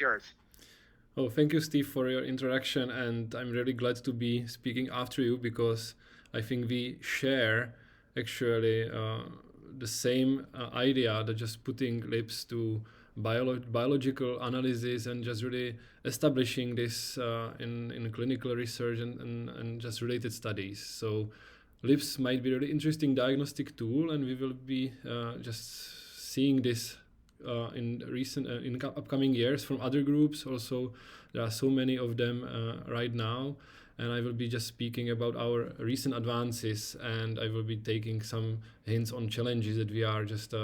yours. Oh, thank you, Steve, for your introduction, and I'm really glad to be speaking after you because I think we share actually the same idea that just putting LIBS to biological analysis and just really establishing this in clinical research and just related studies. So LIBS might be a really interesting diagnostic tool, and we will be just seeing this in upcoming years from other groups. Also, there are so many of them right now, and I will be just speaking about our recent advances, and I will be taking some hints on challenges that we are just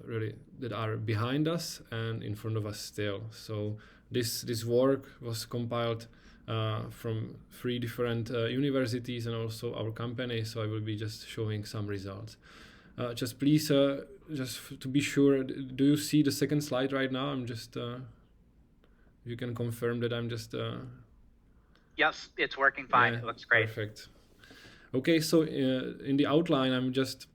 really that are behind us and in front of us still. So this work was compiled from 3 different universities and also our company, so I will be just showing some results. Just please, just to be sure, do you see the second slide right now? I'm just, you can confirm that I'm just... Yes, it's working fine. It looks great. Perfect. Okay, so in the outline, I'm just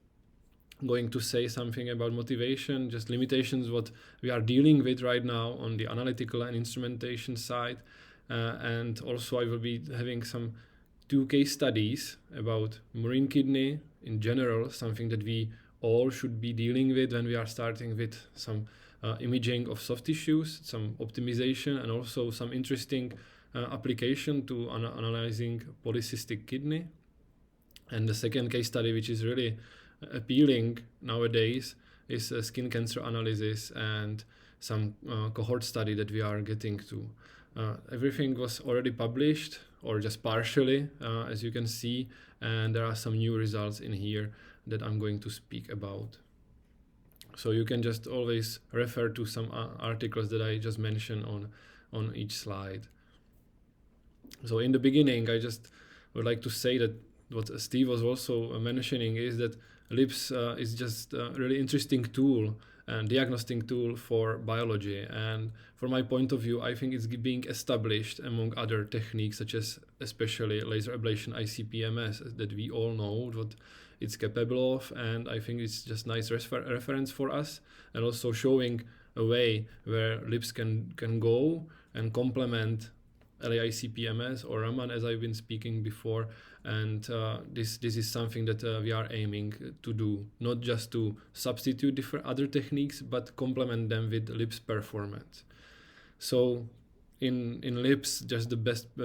going to say something about motivation, just limitations, what we are dealing with right now on the analytical and instrumentation side. And also I will be having some 2 case studies about murine kidney in general, something that we all should be dealing with when we are starting with some imaging of soft tissues, some optimization, and also some interesting application to analyzing polycystic kidney. And the second case study, which is really appealing nowadays, is skin cancer analysis and some cohort study that we are getting to. Everything was already published or just partially, as you can see, and there are some new results in here that I'm going to speak about. So you can just always refer to some articles that I just mentioned on each slide. So in the beginning, I just would like to say that what Steve was also mentioning is that LIBS is just a really interesting tool and diagnostic tool for biology. And from my point of view, I think it's being established among other techniques, such as especially laser ablation ICP-MS, that we all know what it's capable of. And I think it's just nice reference for us, and also showing a way where LIBS can go and complement LAICP-MS or Raman, as I've been speaking before. And this is something that we are aiming to do, not just to substitute different other techniques, but complement them with LIBS performance. So in LIBS, just the best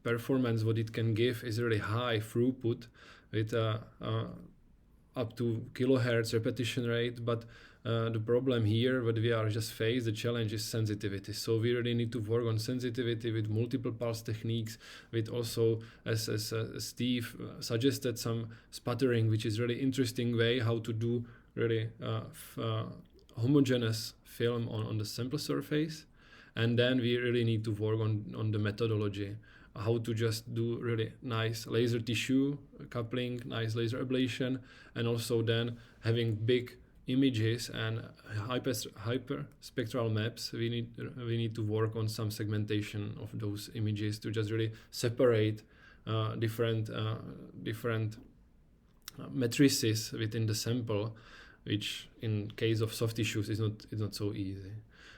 performance what it can give is really high throughput with up to kilohertz repetition rate, but the problem here, what we are just faced, the challenge is sensitivity. So we really need to work on sensitivity with multiple pulse techniques, with also, as Steve suggested, some sputtering, which is really interesting way how to do really homogeneous film on the sample surface. And then we really need to work on the methodology, how to just do really nice laser tissue coupling, nice laser ablation, and also then having big images and hyperspectral maps. We need to work on some segmentation of those images to just really separate different matrices within the sample, which in case of soft tissues is not so easy.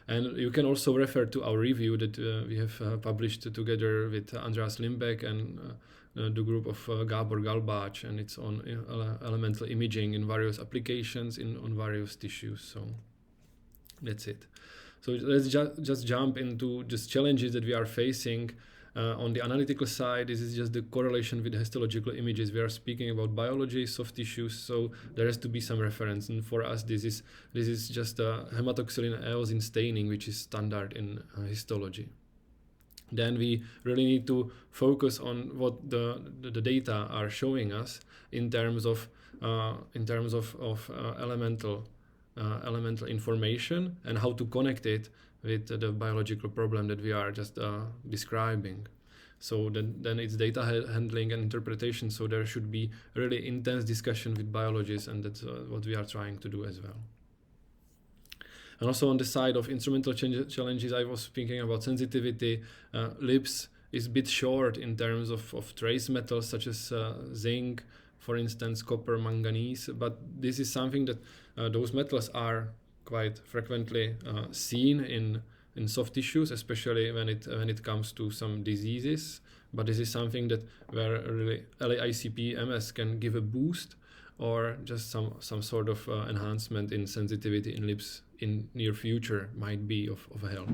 And you can also refer to our review that we have published together with Andreas Limbeck and the group of Gábor Galbács, and it's on elemental imaging in various applications on various tissues. So that's it. So let's just jump into just challenges that we are facing. On the analytical side, this is just the correlation with histological images. We are speaking about biology, soft tissues, so there has to be some reference. And for us, this is just hematoxylin eosin staining, which is standard in histology. Then we really need to focus on what the data are showing us in terms of elemental information and how to connect it with the biological problem that we are just describing. So then it's data handling and interpretation. So there should be really intense discussion with biologists, and that's what we are trying to do as well. And also on the side of instrumental challenges, I was thinking about sensitivity. LIBS is a bit short in terms of trace metals such as zinc, for instance, copper, manganese. But this is something that those metals are quite frequently seen in soft tissues, especially when it comes to some diseases. But this is something that where really LAICP MS can give a boost, or just some sort of enhancement in sensitivity in LIBS in near future might be of help.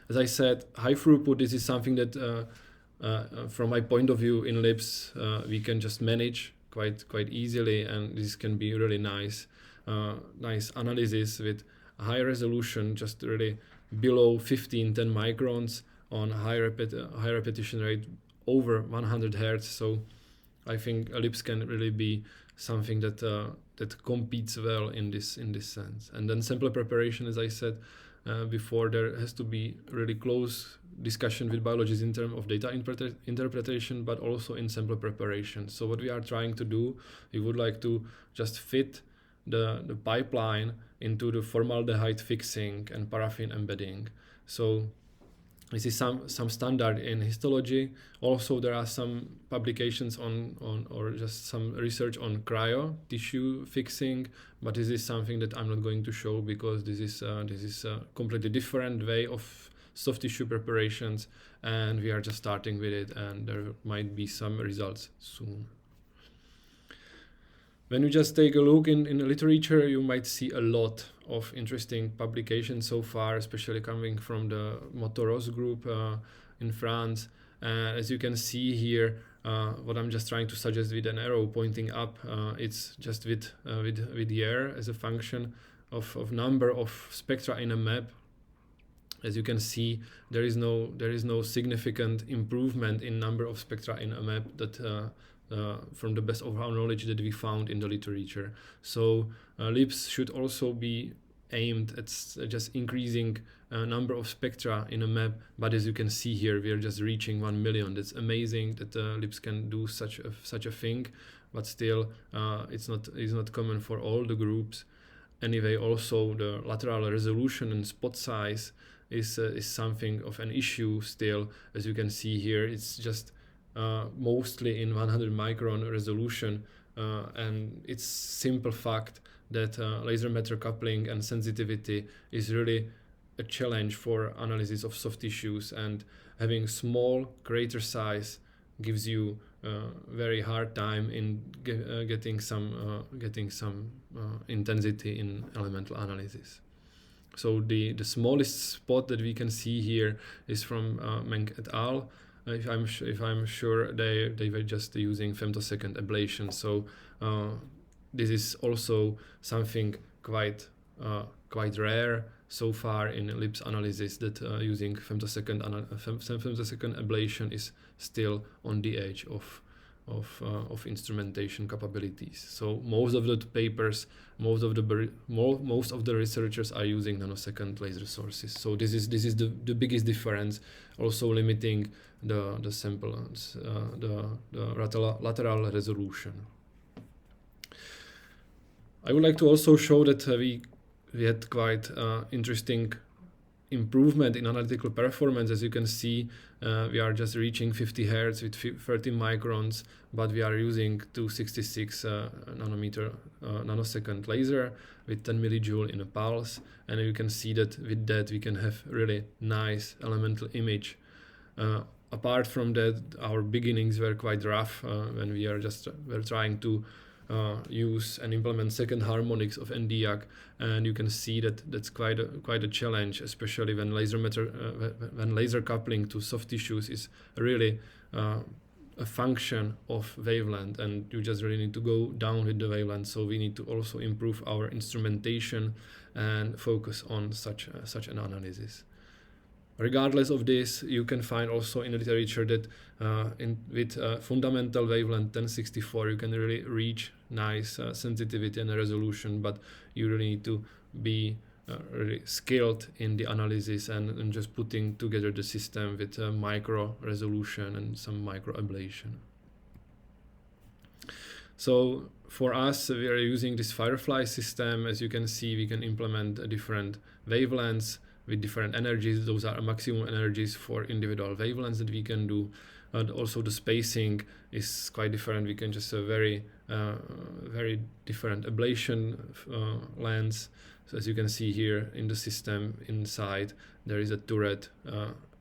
As I said, high throughput, this is something that from my point of view in LIBS we can just manage quite easily, and this can be really nice analysis with high resolution, just really below 10 microns on high repetition rate over 100 hertz. So I think LIBS can really be something that competes well in this sense. And then sample preparation, as I said before, there has to be really close discussion with biologists in terms of data interpretation, but also in sample preparation. So what we are trying to do, we would like to just fit the pipeline into the formaldehyde fixing and paraffin embedding. So this is some standard in histology. Also, there are some publications on or just some research on cryo tissue fixing, but this is something that I'm not going to show because this is a completely different way of soft tissue preparations, and we are just starting with it, and there might be some results soon. When you just take a look in the literature, you might see a lot of interesting publications so far, especially coming from the Motoros group in France. As you can see here, what I'm just trying to suggest with an arrow pointing up, it's just with year as a function of number of spectra in a map. As you can see, there is no significant improvement in number of spectra in a map that from the best of our knowledge that we found in the literature. So LIBS should also be aimed at just increasing number of spectra in a map, but as you can see here, we are just reaching 1 million. That's amazing that LIBS can do such a thing, but still it's not common for all the groups. Anyway, also the lateral resolution and spot size is something of an issue still. As you can see here, it's just mostly in 100 micron resolution, and it's simple fact that laser matter coupling and sensitivity is really a challenge for analysis of soft tissues, and having small crater size gives you very hard time in getting some intensity in elemental analysis. So the smallest spot that we can see here is from Menk et al. If I'm sure they were just using femtosecond ablation. So this is also something quite rare so far in LIBS analysis, that using femtosecond ablation is still on the edge of instrumentation capabilities. So most of the papers, most of the researchers are using nanosecond laser sources. So this is the biggest difference, also limiting the sample, the lateral resolution. I would like to also show that we had quite interesting improvement in analytical performance. As you can see, we are just reaching 50 Hz with 30 microns, but we are using 266 nanosecond laser with 10 millijoule in a pulse, and you can see that with that we can have really nice elemental image. Apart from that, our beginnings were quite rough when we're trying to use and implement second harmonics of NDIAC, and you can see that that's quite a challenge, especially when laser coupling to soft tissues is really a function of wavelength, and you just really need to go down with the wavelength. So we need to also improve our instrumentation and focus on such an analysis. Regardless of this, you can find also in the literature that with fundamental wavelength 1064 you can really reach nice sensitivity and resolution, but you really need to be really skilled in the analysis and just putting together the system with micro resolution and some micro ablation. So for us, we are using this Firefly system. As you can see, we can implement different wavelengths with different energies. Those are maximum energies for individual wavelengths that we can do. And also the spacing is quite different. We can just have very different ablation lengths. So as you can see here in the system inside, there is a turret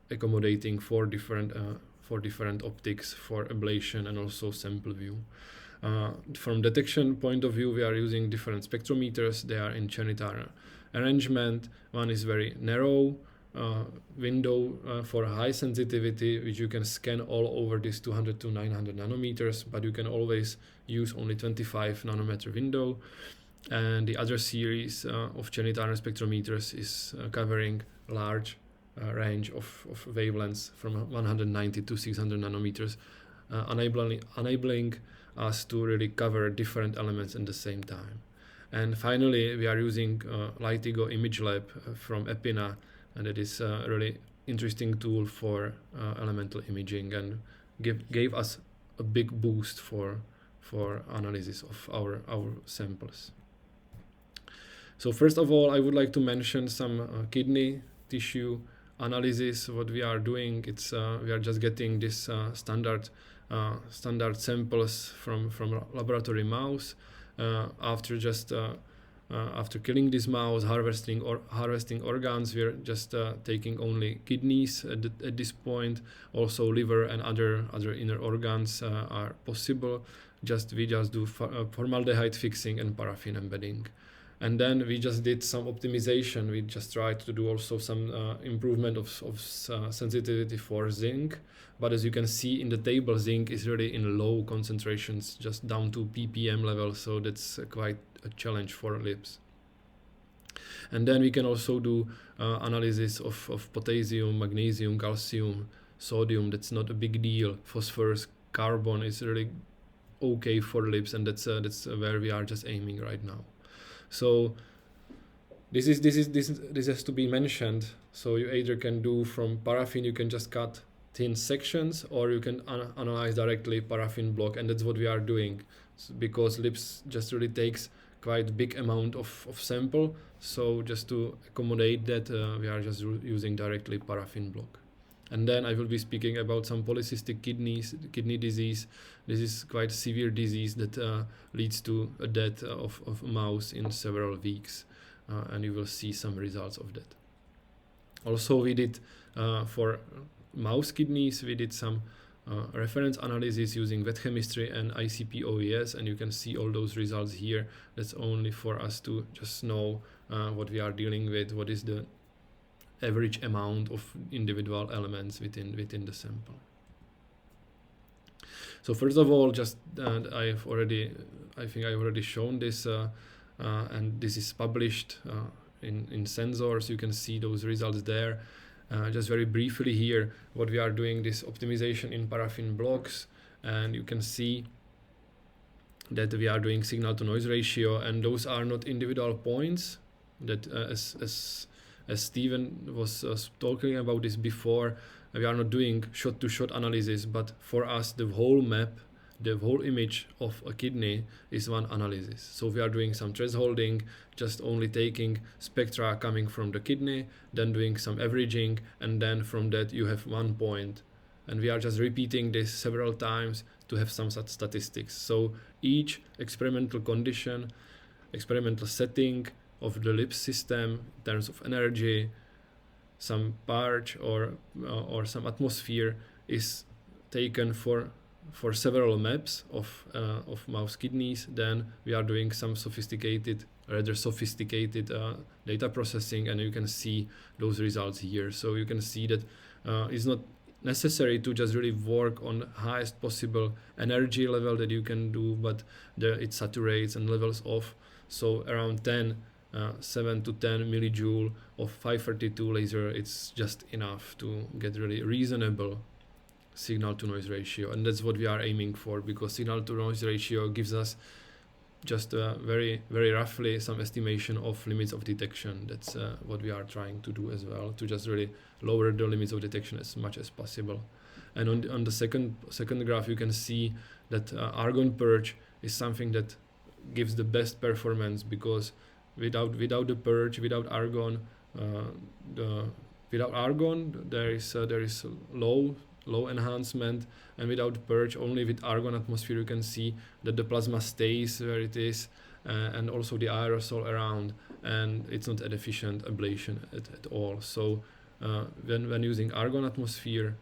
accommodating four different optics for ablation and also sample view. From detection point of view, we are using different spectrometers. They are in Chernitar arrangement. One is very narrow window for high sensitivity, which you can scan all over this 200 to 900 nanometers, but you can always use only 25 nanometer window. And the other series of Chernitar spectrometers is covering large range of wavelengths from 190 to 600 nanometers, enabling us to really cover different elements at the same time. And finally, we are using LITIGO Image Lab from Epina, and it is a really interesting tool for elemental imaging, and gave us a big boost for analysis of our samples. So first of all, I would like to mention some kidney tissue analysis. What we are doing, it's we are just getting this standard samples from laboratory mouse. After killing this mouse, harvesting organs, we are just taking only kidneys at this point. Also liver and other inner organs are possible. We just do formaldehyde fixing and paraffin embedding. And then we just did some optimization. We just tried to do also some improvement of sensitivity for zinc. But as you can see in the table, zinc is really in low concentrations, just down to ppm level. So that's quite a challenge for LIBS. And then we can also do analysis of potassium, magnesium, calcium, sodium. That's not a big deal. Phosphorus, carbon is really okay for LIBS, and that's where we are just aiming right now. So this has to be mentioned. So you either can do from paraffin, you can just cut thin sections, or you can analyze directly paraffin block, and that's what we are doing, because LIBS just really takes quite big amount of sample. So just to accommodate that, we are just using directly paraffin block. And then I will be speaking about some polycystic kidney disease. This is quite severe disease that leads to a death of a mouse in several weeks, and you will see some results of that. Also, we did for mouse kidneys, we did some reference analysis using wet chemistry and ICP OES, and you can see all those results here. That's only for us to just know what we are dealing with, what is the average amount of individual elements within the sample. So first of all, just I think I've already shown this, and this is published in Sensors. You can see those results there. Just very briefly here, what we are doing, this optimization in paraffin blocks, and you can see that we are doing signal to noise ratio, and those are not individual points that as Steven was talking about this before, we are not doing shot-to-shot analysis, but for us the whole map, the whole image of a kidney is one analysis. So we are doing some thresholding, just only taking spectra coming from the kidney, then doing some averaging, and then from that you have 1 point. And we are just repeating this several times to have some such statistics. So each experimental condition, experimental setting of the LIBS system in terms of energy, some purge or some atmosphere is taken for several maps of mouse kidneys. Then we are doing some rather sophisticated data processing, and you can see those results here. So you can see that it's not necessary to just really work on highest possible energy level that you can do, but it saturates and levels off. So around 7 to 10 millijoule of 532 laser, it's just enough to get really reasonable signal to noise ratio, and that's what we are aiming for, because signal to noise ratio gives us just very roughly some estimation of limits of detection. That's what we are trying to do as well, to just really lower the limits of detection as much as possible. And on the second graph, you can see that argon purge is something that gives the best performance, because without the purge, without argon, there is low enhancement, and without purge, only with argon atmosphere, you can see that the plasma stays where it is, and also the aerosol around, and it's not an efficient ablation at all. So when using argon atmosphere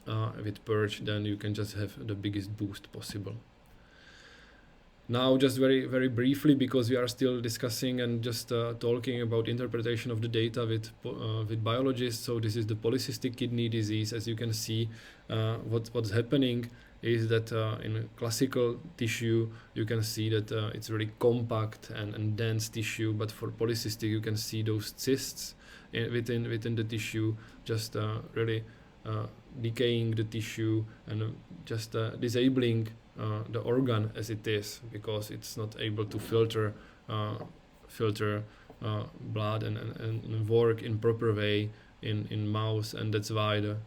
with purge, then you can just have the biggest boost possible. Now, just very briefly, because we are still discussing and just talking about interpretation of the data with biologists. So this is the polycystic kidney disease. As you can see, what's happening is that in classical tissue you can see that it's really compact and dense tissue, but for polycystic you can see those cysts within the tissue, just really decaying the tissue and just disabling the organ as it is, because it's not able to filter blood and work in proper way in mouse, and that's why the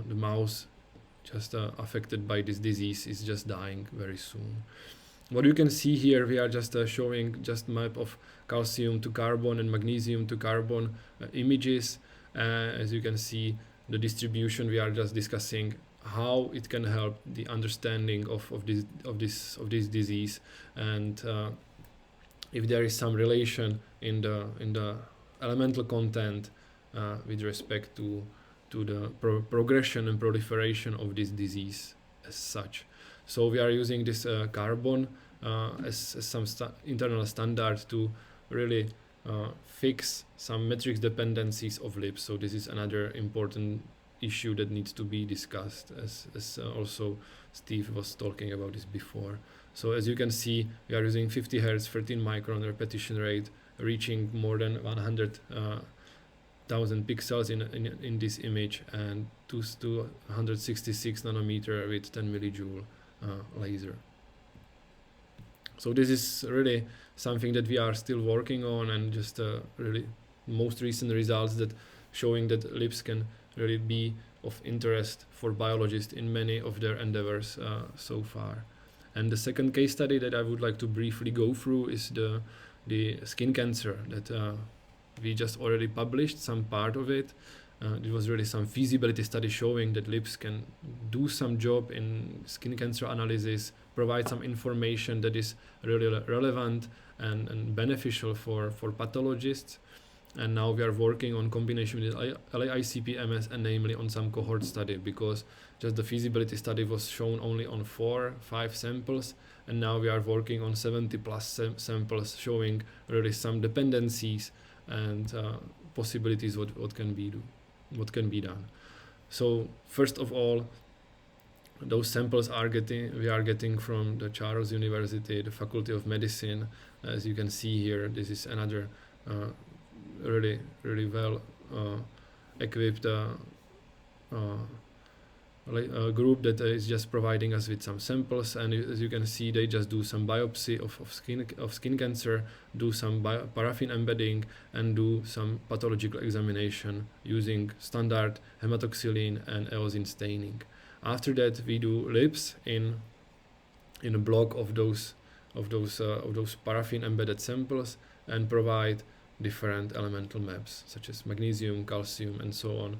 mouse just affected by this disease is just dying very soon. What you can see here, we are just showing just map of calcium to carbon and magnesium to carbon images. As you can see, the distribution, we are just discussing how it can help the understanding of this disease, and if there is some relation in the elemental content with respect to the progression and proliferation of this disease as such. So we are using this carbon as some internal standard to really fix some matrix dependencies of LIBS. So this is another important issue that needs to be discussed, as also Steve was talking about this before. So as you can see, we are using 50 Hz, 13 micron repetition rate, reaching more than 100,000 pixels in this image, and 266 nanometer with 10 millijoule laser. So this is really something that we are still working on, and just really most recent results that showing that LIBS can really be of interest for biologists in many of their endeavors so far. And the second case study that I would like to briefly go through is the skin cancer that we just already published some part of it. It was really some feasibility study showing that LIBS can do some job in skin cancer analysis, provide some information that is really relevant and beneficial for pathologists. And now we are working on combination with LAICP-MS, and namely on some cohort study, because just the feasibility study was shown only on 4-5 samples, and now we are working on 70 plus samples, showing really some dependencies and possibilities what can be done. So first of all, those samples we are getting from the Charles University, the Faculty of Medicine. As you can see here, this is another really well equipped group that is just providing us with some samples, and as you can see, they just do some biopsy of skin cancer, do some paraffin embedding, and do some pathological examination using standard hematoxylin and eosin staining. After that, we do LIBS in a block of those paraffin embedded samples, and provide different elemental maps such as magnesium, calcium, and so on,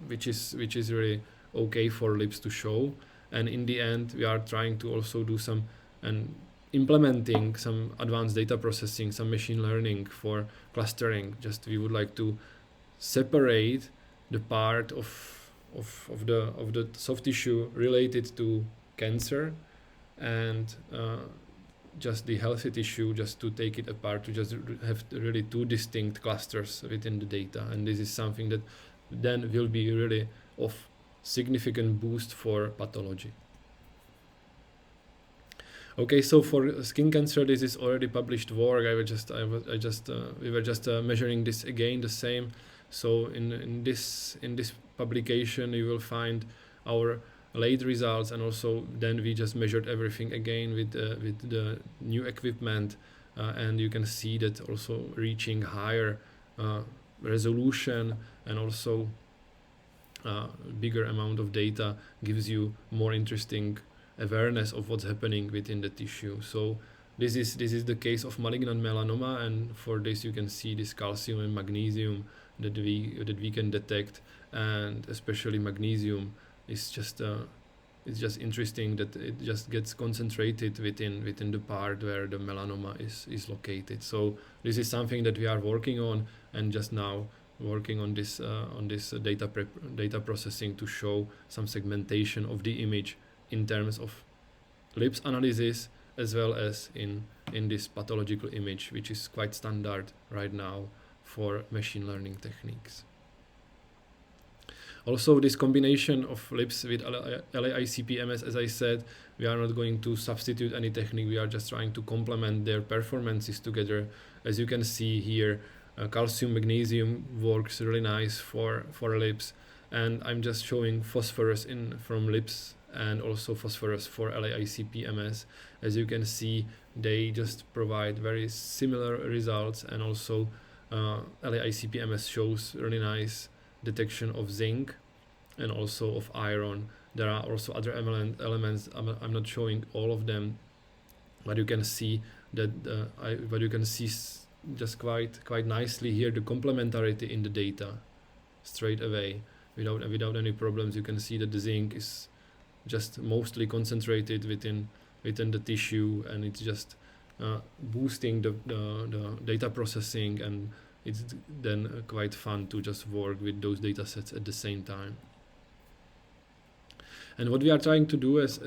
which is really okay for LIBS to show. And in the end, we are trying to also do some and implementing some advanced data processing, some machine learning for clustering. Just we would like to separate the part of the soft tissue related to cancer and just the healthy tissue, just to take it apart, to just have really two distinct clusters within the data. And this is something that then will be really of significant boost for pathology. Okay, so for skin cancer, this is already published work. We were just measuring this again, the same. So in this publication, you will find our late results, and also then we just measured everything again with the new equipment, and you can see that also reaching higher resolution and also bigger amount of data gives you more interesting awareness of what's happening within the tissue. So this is the case of malignant melanoma, and for this you can see this calcium and magnesium that we can detect, and especially magnesium is just it's just interesting that it just gets concentrated within the part where the melanoma is located. So this is something that we are working on, and just now working on this data processing to show some segmentation of the image in terms of LIBS analysis, as well as in this pathological image, which is quite standard right now for machine learning techniques. Also, this combination of LIBS with LAICP-MS, as I said, we are not going to substitute any technique, we are just trying to complement their performances together. As you can see here, calcium magnesium works really nice for LIBS, and I'm just showing phosphorus from LIBS and also phosphorus for LAICP-MS. As you can see, they just provide very similar results, and also LAICP-MS shows really nice detection of zinc and also of iron. There are also other elements. I'm not showing all of them, but you can see that just quite nicely here the complementarity in the data straight away without any problems. You can see that the zinc is just mostly concentrated within the tissue, and it's just boosting the data processing, and it's then quite fun to just work with those data sets at the same time. And what we are trying to do is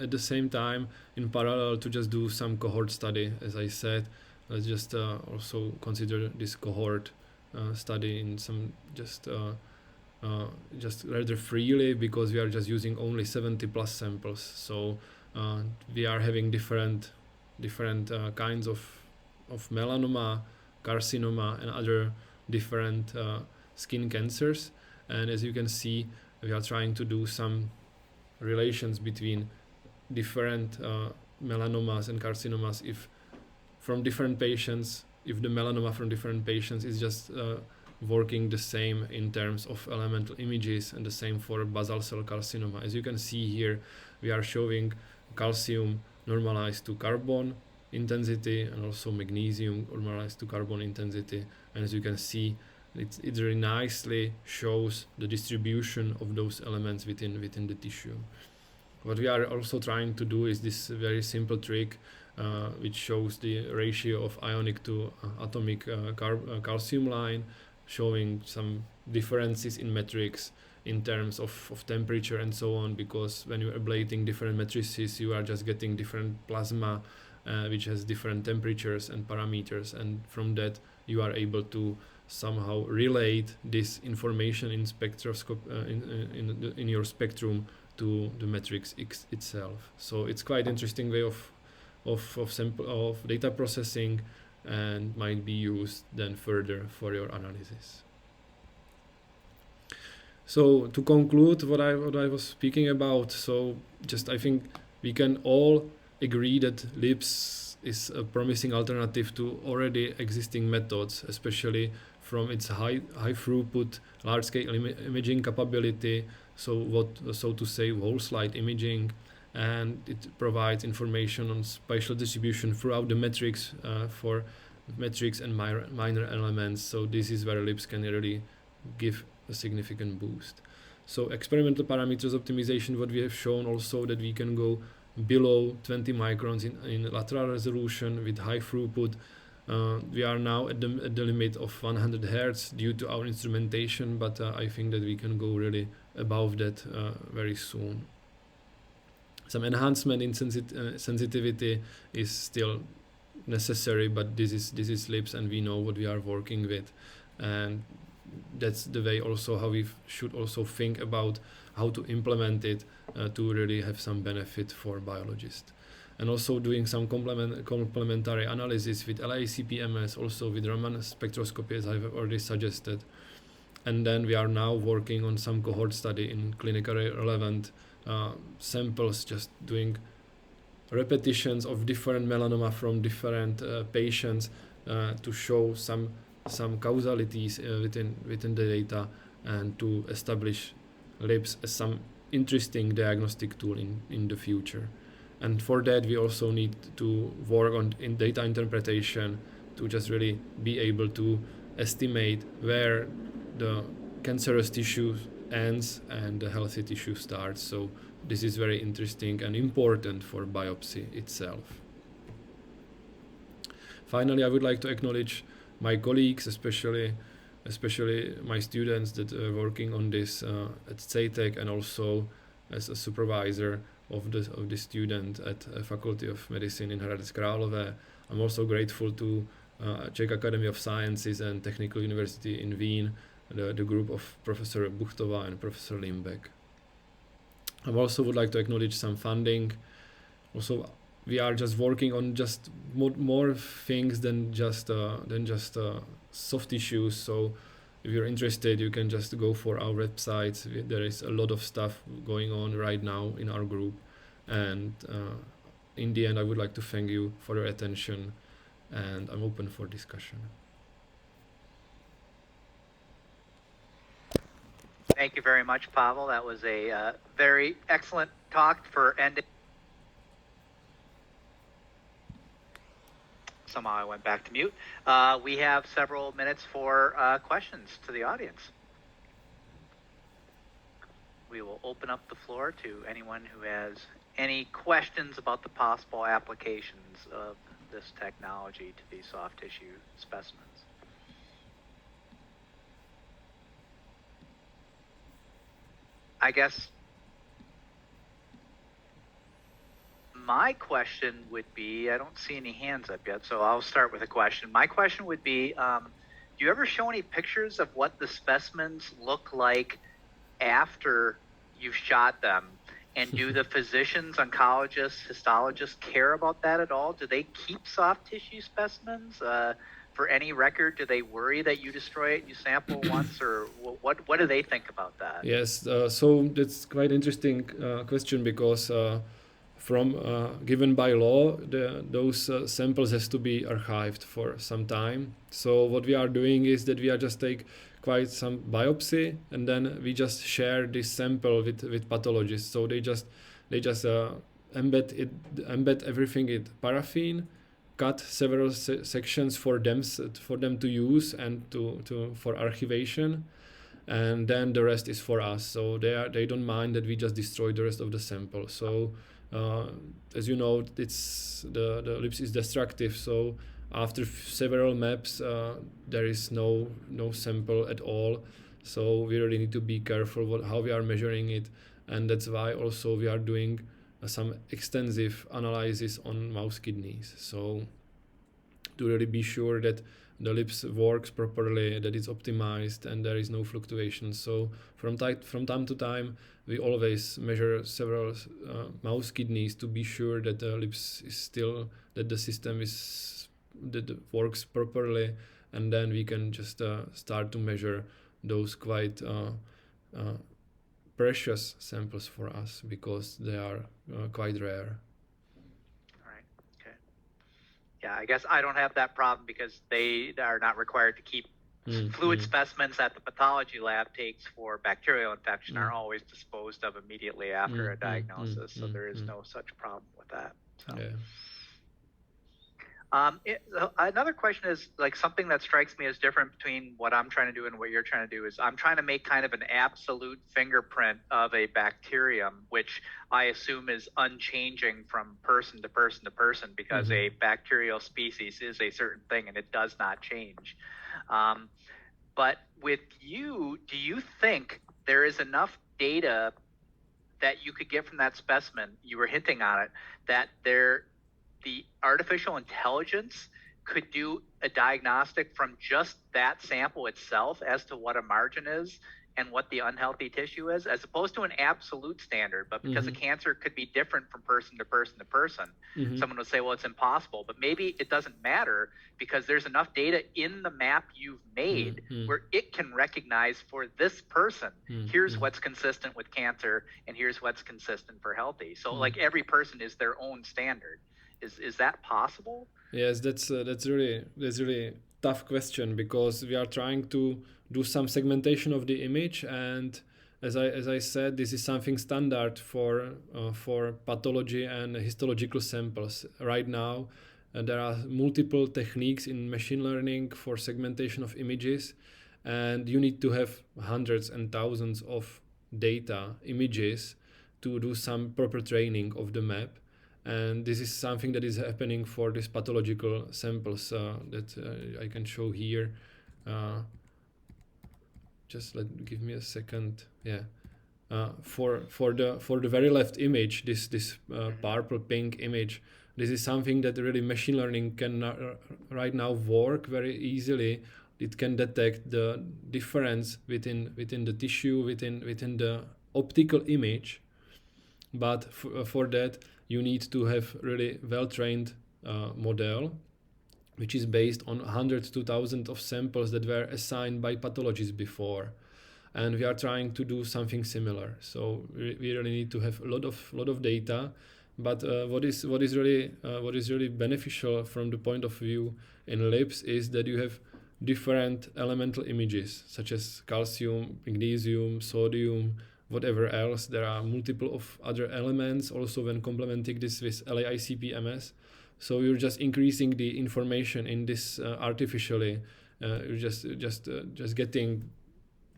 at the same time, in parallel, to just do some cohort study. As I said, let's just also consider this cohort study in some just rather freely, because we are just using only 70 plus samples. So we are having different kinds of melanoma, carcinoma, and other different skin cancers. And as you can see, we are trying to do some relations between different melanomas and carcinomas if from different patients, if the melanoma from different patients is just working the same in terms of elemental images, and the same for basal cell carcinoma. As you can see here, we are showing calcium normalized to carbon intensity, and also magnesium normalized to carbon intensity. And as you can see, it very nicely shows the distribution of those elements within the tissue. What we are also trying to do is this very simple trick, which shows the ratio of ionic to atomic calcium line, showing some differences in metrics in terms of temperature and so on, because when you're ablating different matrices, you are just getting different plasma, which has different temperatures and parameters, and from that you are able to somehow relate this information in spectroscope in your spectrum to the matrix itself. So it's quite interesting way of data processing, and might be used then further for your analysis. So to conclude what I was speaking about, so just I think we can all agree that LIBS is a promising alternative to already existing methods, especially from its high throughput, large scale imaging capability, so to say whole slide imaging, and it provides information on spatial distribution throughout the matrix for matrix and minor elements. So this is where LIBS can really give a significant boost. So experimental parameters optimization, what we have shown also that we can go below 20 microns in lateral resolution with high throughput. We are now at the limit of 100 Hz due to our instrumentation, but I think that we can go really above that very soon. Some enhancement in sensitivity is still necessary, but this is LIBS, and we know what we are working with, and that's the way also how we should also think about how to implement it to really have some benefit for biologists. And also doing some complementary analysis with LAICP-MS, also with Raman spectroscopy, as I've already suggested. And then we are now working on some cohort study in clinically relevant samples, just doing repetitions of different melanoma from different patients to show some causalities within the data, and to establish LIBS as some interesting diagnostic tool in the future. And for that we also need to work on data interpretation to just really be able to estimate where the cancerous tissue ends and the healthy tissue starts. So this is very interesting and important for biopsy itself. Finally, I would like to acknowledge my colleagues, especially my students that are working on this at Stejtek, and also as a supervisor of the student at Faculty of Medicine in Hradec Králové. I'm also grateful to Czech Academy of Sciences and Technical University in Wien, the group of Professor Buchtová and Professor Limbeck. I also would like to acknowledge some funding. Also, we are just working on just more things than just soft tissues. So if you're interested, you can just go for our website. There is a lot of stuff going on right now in our group. And in the end, I would like to thank you for your attention, and I'm open for discussion. Thank you very much, Pavel. That was a very excellent talk for ending. Somehow I went back to mute. We have several minutes for questions to the audience. We will open up the floor to anyone who has any questions about the possible applications of this technology to these soft tissue specimens. I guess my question would be, I don't see any hands up yet, so I'll start with a question. My question would be, do you ever show any pictures of what the specimens look like after you've shot them? And do the physicians, oncologists, histologists care about that at all? Do they keep soft tissue specimens for any record? Do they worry that you destroy it, you sample once, or what do they think about that? Yes, so that's quite interesting question, because given by law, those samples has to be archived for some time. So what we are doing is that we are just take quite some biopsy, and then we just share this sample with pathologists. So they just embed everything in paraffin, cut several sections for them to use and for archivation, and then the rest is for us. So they don't mind that we just destroy the rest of the sample. So as you know, it's the LIBS is destructive. So after several maps, there is no sample at all. So we really need to be careful how we are measuring it, and that's why also we are doing some extensive analysis on mouse kidneys. So to really be sure that the LIBS works properly, that it's optimized, and there is no fluctuation. So from time to time, we always measure several mouse kidneys to be sure that the LIBS is still, that the system that works properly, and then we can just start to measure those quite precious samples for us, because they are quite rare. All right. Okay. Yeah, I guess I don't have that problem because they are not required to keep fluid specimens that the pathology lab takes for bacterial infection are always disposed of immediately after a diagnosis. So there is no such problem with that. So. Yeah. Another question is, like, something that strikes me as different between what I'm trying to do and what you're trying to do is I'm trying to make kind of an absolute fingerprint of a bacterium, which I assume is unchanging from person to person to person, because a bacterial species is a certain thing and it does not change. But with you, do you think there is enough data that you could get from that specimen, you were hinting on it, that the artificial intelligence could do a diagnostic from just that sample itself as to what a margin is and what the unhealthy tissue is, as opposed to an absolute standard? But because a cancer could be different from person to person to person, someone would say, well, it's impossible. But maybe it doesn't matter, because there's enough data in the map you've made where it can recognize, for this person, here's what's consistent with cancer and here's what's consistent for healthy. So like every person is their own standard. Is that possible? Yes, that's really tough question, because we are trying to do some segmentation of the image, and as I said, this is something standard for pathology and histological samples. Right now, there are multiple techniques in machine learning for segmentation of images, and you need to have hundreds and thousands of images to do some proper training of the map. And this is something that is happening for these pathological samples that I can show here. Give me a second. Yeah. For the very left image, this purple pink image, this is something that really machine learning can right now work very easily. It can detect the difference within the tissue, within the optical image. But for that, you need to have really well-trained model, which is based on hundreds to thousands of samples that were assigned by pathologists before. And we are trying to do something similar. So we really need to have a lot of data. But what is really beneficial from the point of view in LIBS is that you have different elemental images, such as calcium, magnesium, sodium, whatever else. There are multiple of other elements also when complementing this with LAICP-MS. So you're just increasing the information in this artificially. You're just getting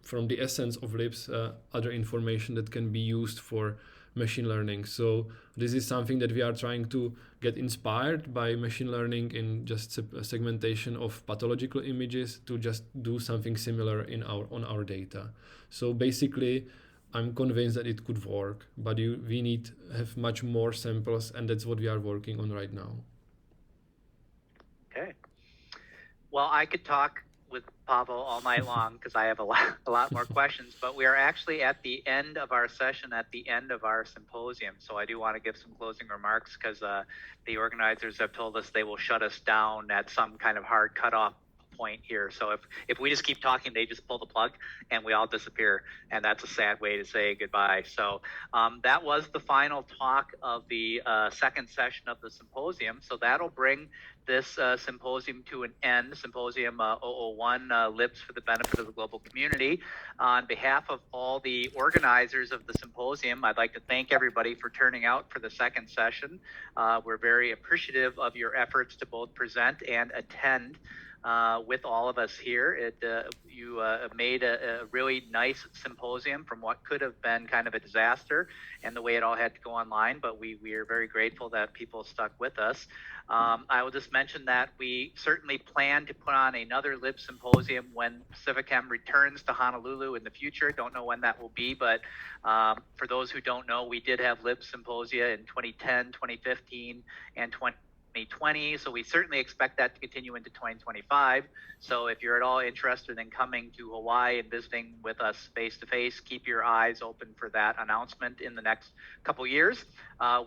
from the essence of LIBS other information that can be used for machine learning. So this is something that we are trying to get inspired by machine learning in just segmentation of pathological images to just do something similar on our data. So basically, I'm convinced that it could work, but we need to have much more samples, and that's what we are working on right now. Okay. Well, I could talk with Pavel all night long because I have a lot more questions, but we are actually at the end of our session, at the end of our symposium. So I do want to give some closing remarks because the organizers have told us they will shut us down at some kind of hard cutoff point here. So if we just keep talking, they just pull the plug and we all disappear, and that's a sad way to say goodbye. So that was the final talk of the second session of the symposium. So that'll bring this symposium to an end, Symposium 001, LIBS for the benefit of the global community. On behalf of all the organizers of the symposium, I'd like to thank everybody for turning out for the second session. We're very appreciative of your efforts to both present and attend with all of us here. You made a really nice symposium from what could have been kind of a disaster and the way it all had to go online, but we are very grateful that people stuck with us. I will just mention that we certainly plan to put on another LIBS symposium when Pacifichem returns to Honolulu in the future. Don't know when that will be, but for those who don't know, we did have LIBS symposia in 2010, 2015, and 2020, so we certainly expect that to continue into 2025. So if you're at all interested in coming to Hawaii and visiting with us face-to-face, keep your eyes open for that announcement in the next couple years.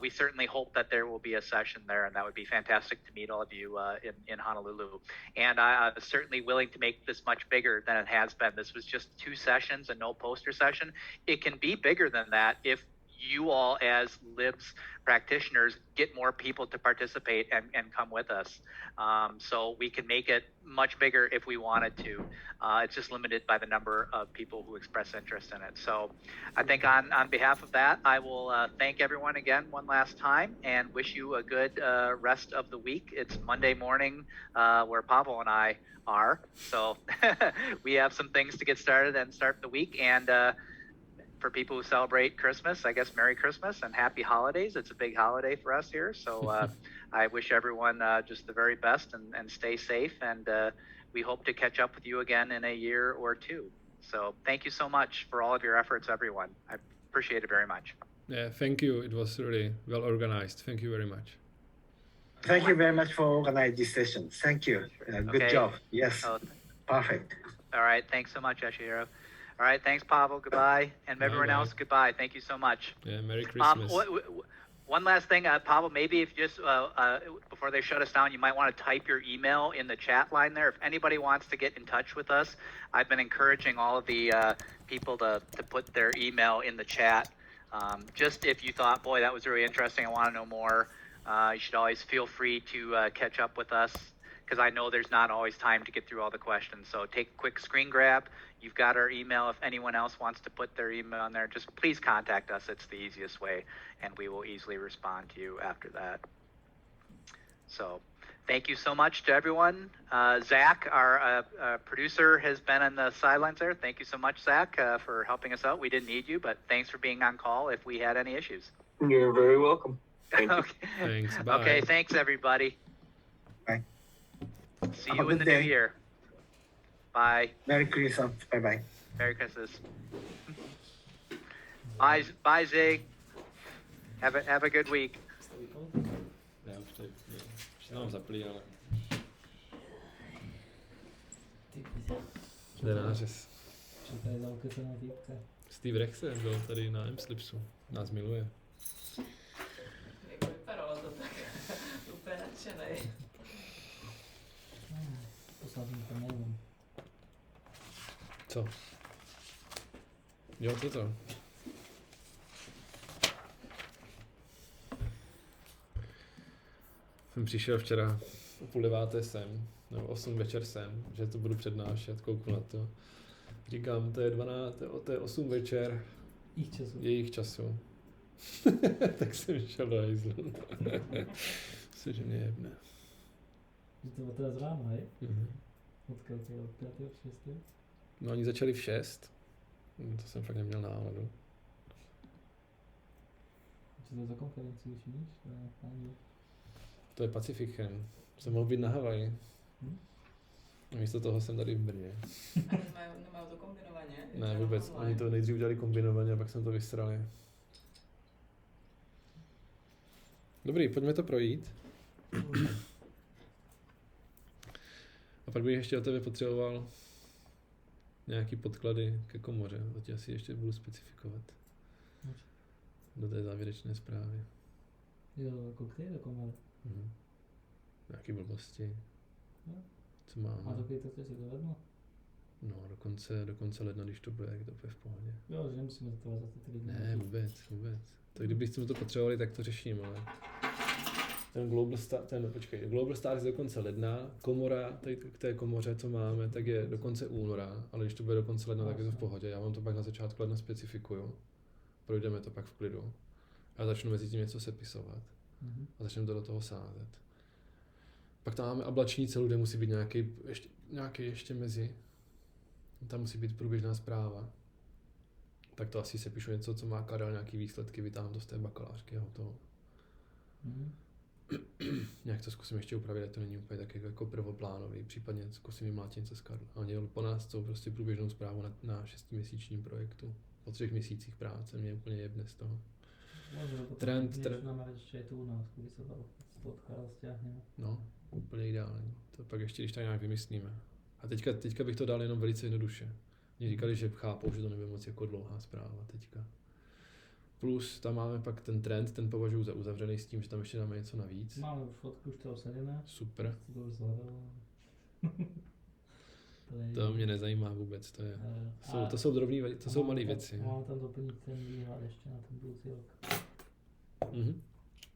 We certainly hope that there will be a session there, and that would be fantastic to meet all of you in Honolulu. And I'm certainly willing to make this much bigger than it has been. This was just 2 sessions and no poster session. It can be bigger than that if you all as LIBS practitioners get more people to participate and come with us. So we can make it much bigger if we wanted to. It's just limited by the number of people who express interest in it. So I think on behalf of that, I will thank everyone again one last time and wish you a good rest of the week. It's Monday morning where Pavel and I are. So we have some things to get started and start the week. And for people who celebrate Christmas, I guess Merry Christmas and Happy Holidays. It's a big holiday for us here. So I wish everyone just the very best and stay safe. And we hope to catch up with you again in a year or 2. So thank you so much for all of your efforts, everyone. I appreciate it very much. Yeah, thank you. It was really well organized. Thank you very much. Thank you very much for organizing this session. Thank you. Good job. Yes. Perfect. All right. Thanks so much, Ashihiro. All right, thanks, Pavel. Goodbye. And everyone else, goodbye. Thank you so much. Yeah, Merry Christmas. One last thing, Pavel, maybe if just before they shut us down, you might want to type your email in the chat line there. If anybody wants to get in touch with us, I've been encouraging all of the people to put their email in the chat. Just if you thought, boy, that was really interesting, I want to know more, you should always feel free to catch up with us, because I know there's not always time to get through all the questions. So take a quick screen grab. You've got our email. If anyone else wants to put their email in there, just please contact us. It's the easiest way, and we will easily respond to you after that. So Thank you so much to everyone. Zach, our producer, has been on the sidelines there. Thank you so much, Zach, for helping us out. We didn't need you, but thanks for being on call if we had any issues. You're very welcome. Thank you. Okay. Thanks. Bye. Okay, thanks, everybody. Bye. See Have you a in the good new day. year. Bye. Merry Christmas. Bye-bye. Merry Christmas. Bye, Zig. Have a good week. Já už se nám zaplý, ale... Jde na nářez. Steve Rexe byl tady na M-Slipsu. Nás miluje. Jak vypadalo to tak? Úplně nadšenej. Poslední to nevím. Co? Jo, toto. Jsem přišel včera o 8:30 sem, nebo 8 večer sem, že to budu přednášet, kouknu na to. Říkám, to je 8 večer jejich času. Tak jsem šel do hajzlu. Myslím, že mě jebne. Že to bylo teda z rána, hej? Mhm. Odkud to je od 5. od 6. No oni začali v 6. To jsem fakt neměl náladu. Co to je za konferenci, už víš? To je Pacifichem. Jsem mohl být na Havaji. A místo toho jsem tady v Brně. A nemají to kombinovaně? Ne, vůbec. Oni to nejdřív udělali kombinovaně a pak jsem to vysrali. Dobrý, pojďme to projít. A pak bych ještě od tebe potřeboval nějaký podklady ke komoře. To ti asi ještě budu specifikovat. Do té závěrečné zprávy. Jo, jako který do komory? Mhm. Nějaký blbosti. No. Co máme? A takový to si to ledno? No, do konce ledna, když to bude, tak to bude v pohodě. Jo, že nemusíme to za ty lidi. Ne, vůbec. Tak kdybychom to potřebovali, tak to řeším, ale... Global Stars do konce ledna, komora, tady k té komoře, co máme, tak je do konce února, ale když to bude do konce ledna, tak je to v pohodě. Já vám to pak na začátku ledna specifikuju. Projdeme to pak v klidu. A začnu mezi tím něco sepisovat. A začneme to do toho sázet. Pak tam máme ablační celu, kde musí být nějaký ještě mezi. Tam musí být průběžná zpráva. Tak to asi sepíšu něco, co má Karel, nějaký výsledky, vytáhnu to z té bakalářky a hotovo. Nějak to zkusím ještě upravit, ať to není úplně tak jako prvoplánový, případně zkusím vymlátit něco z Karla. A oni po nás chcou prostě průběžnou zprávu na 6měsíčním projektu. Po 3 měsících práce, mě úplně jebne z toho. Trend. Ještě tu u nás, když se to od Karla stěhneme. No, úplně ideální. To pak ještě, když tak nějak vymyslíme. A teďka bych to dal jenom velice jednoduše. Mě říkali, že chápou, že to nebude moc jako dlouhá zpráva teďka. Plus tam máme pak ten trend, ten považuji za uzavřený s tím, že tam ještě dáme něco navíc. Máme už fotku, už to osaděné. Super. To už zvládalo. To mě nezajímá vůbec, to jsou drobné, to jsou malé věci. Mám tam doplnit ten výhled ještě na ten budoucí rok.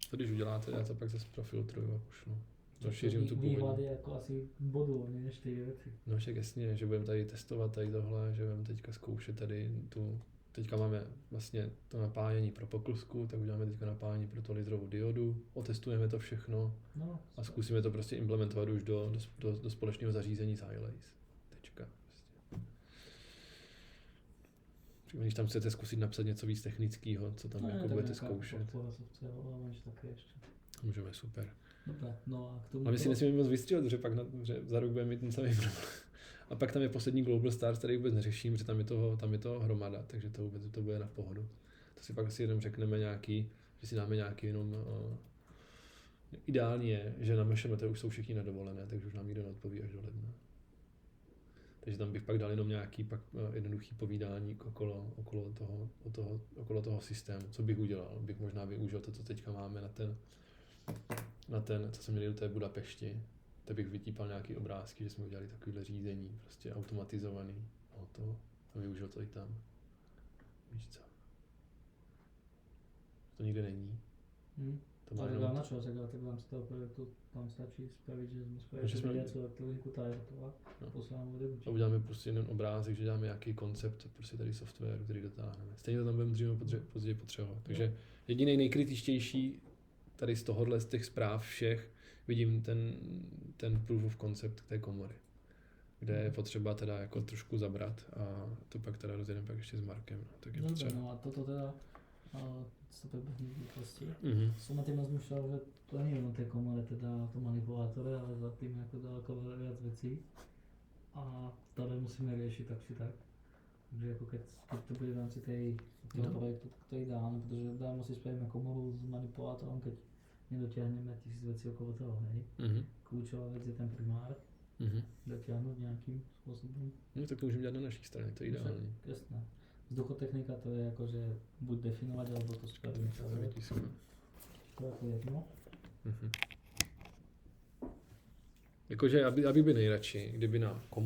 To když uděláte, já to pak zase profiltruju a pošlu. Rozšířím tu Výhled původní. je jako asi bodu, než ty věci. No však jasně, že budeme tady testovat tady tohle, že budeme teďka zkoušet tady teďka máme vlastně to napájení pro poklsku, tak uděláme teďka napájení pro tu litrovou diodu, otestujeme to všechno a zkusíme to prostě implementovat už do společného zařízení s iLace. Tečka. Prostě. Když tam chcete zkusit napsat něco víc technického, co tam jako budete zkoušet. Můžeme, super. Dobré, no a k tomu... Ale my si nesmíme moc vystřílet, že pak že za rok budeme mít ten samý problém. A pak tam je poslední Global Stars, který vůbec neřeším, protože tam je toho hromada, takže to bude na pohodu. To si pak asi jenom řekneme že si dáme nějaký jenom... Ideální je, že na MŠMT už jsou všichni na dovolené, takže už nám nikdo neodpoví až do ledna. Takže tam bych pak dal jenom nějaký pak jednoduchý povídání okolo toho systému. Co bych udělal? Bych možná využil to, co teďka máme na ten, co jsme měli do té Budapešti. Tak bych vytípal nějaký obrázky, že jsme udělali takovýhle řízení, prostě automatizovaný, a využil to i tam. Víš co? To nikde není. To má jenom... Tak v rámci toho projektu tam stačí spravit, že jsme něco elektroniku tajrtovat a posláme odebíč. A uděláme prostě jeden obrázek, že děláme nějaký koncept prostě tady softwaru, který dotáhneme. Stejně to tam budeme dříve později potřebovat. Takže jediný nejkritičtější tady z tohohle, z těch zpráv všech, vidím ten proof of concept té komory, kde je potřeba teda jako trošku zabrat a to pak teda rozjedeme pak ještě s Markem. No, tak je Dobre, potřeba. no a toto teda sa prebehne v rýchlosti. Mhm. Som na tým rozmýšľal, že to nie je len tej komore, teda to manipulátore, ale za tým ako ďaleko viac vecí. A ktoré musíme riešiť tak či tak. Takže ako keď to bude v rámci toho projektu, tak to je ideálne, pretože dávno si spravíme komoru s manipulátorom, keď nedotiahneme 1000 vecí okolo toho, hej. Kľúčová vec je ten primár, dotiahnuť nejakým spôsobom. No tak to můžeme dělat na naší straně, to je ideální. Jasné. Vzduchotechnika to je akože buď definovať, alebo to spravíme. To je ako jedno. Jakože, aby by nejradši, kdyby na